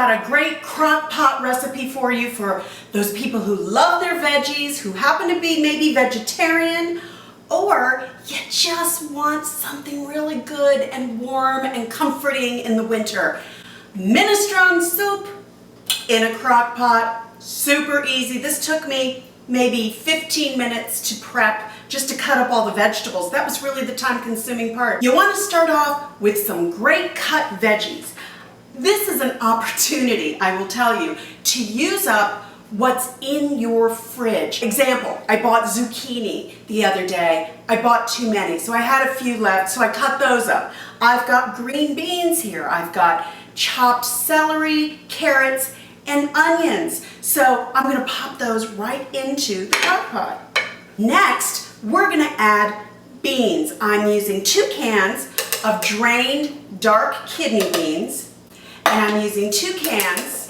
got a great crock pot recipe for you for those people who love their veggies, who happen to be maybe vegetarian, or you just want something really good and warm and comforting in the winter. Minestrone soup in a crock pot, super easy. This took me maybe 15 minutes to prep, just to cut up all the vegetables. That was really the time-consuming part. You want to start off with some great cut veggies. This is an opportunity, I will tell you, to use up what's in your fridge. Example, I bought zucchini the other day. I bought too many, so I had a few left, so I cut those up. I've got green beans here. I've got chopped celery, carrots, and onions. So I'm gonna pop those right into the crock pot. Next, we're gonna add beans. I'm using 2 cans of drained dark kidney beans, and I'm using 2 cans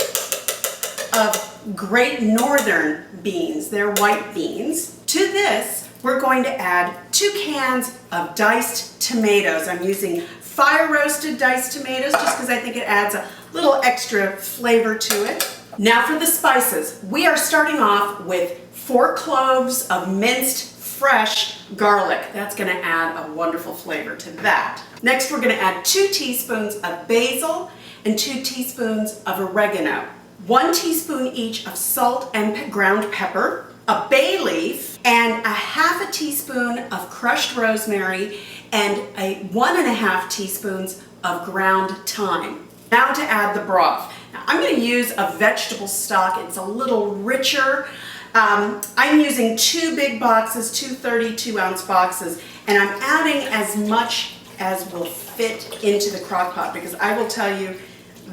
of Great Northern beans. They're white beans. To this, we're going to add 2 cans of diced tomatoes. I'm using fire roasted diced tomatoes just because I think it adds a little extra flavor to it. Now for the spices. We are starting off with 4 cloves of minced fresh garlic. That's going to add a wonderful flavor to that. Next, we're going to add 2 teaspoons of basil and 2 teaspoons of oregano. 1 teaspoon each of salt and ground pepper, a bay leaf, and a ½ teaspoon of crushed rosemary, and 1½ teaspoons of ground thyme. Now to add the broth. Now I'm going to use a vegetable stock. It's a little richer. I'm using 2 big boxes, 2 32-ounce boxes, and I'm adding as much as will fit into the crock pot because I will tell you,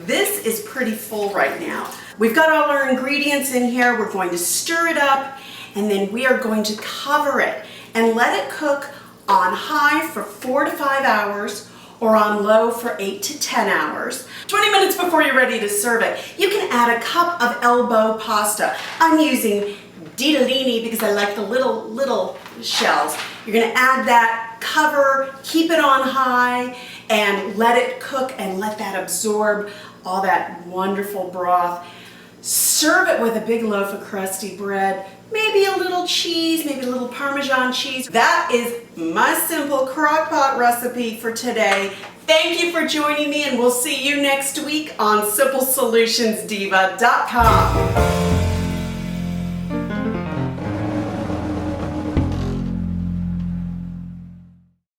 this is pretty full right now. We've got all our ingredients in here. We're going to stir it up, and then we are going to cover it and let it cook on high for 4 to 5 hours or on low for 8 to 10 hours. 20 minutes before you're ready to serve it, you can add a cup of elbow pasta. I'm using ditalini because I like the little shells. You're gonna add that, cover, keep it on high, and let it cook and let that absorb all that wonderful broth. Serve it with a big loaf of crusty bread, maybe a little cheese, maybe a little Parmesan cheese. That is my simple crock pot recipe for today. Thank you for joining me, and we'll see you next week on SimpleSolutionsDiva.com.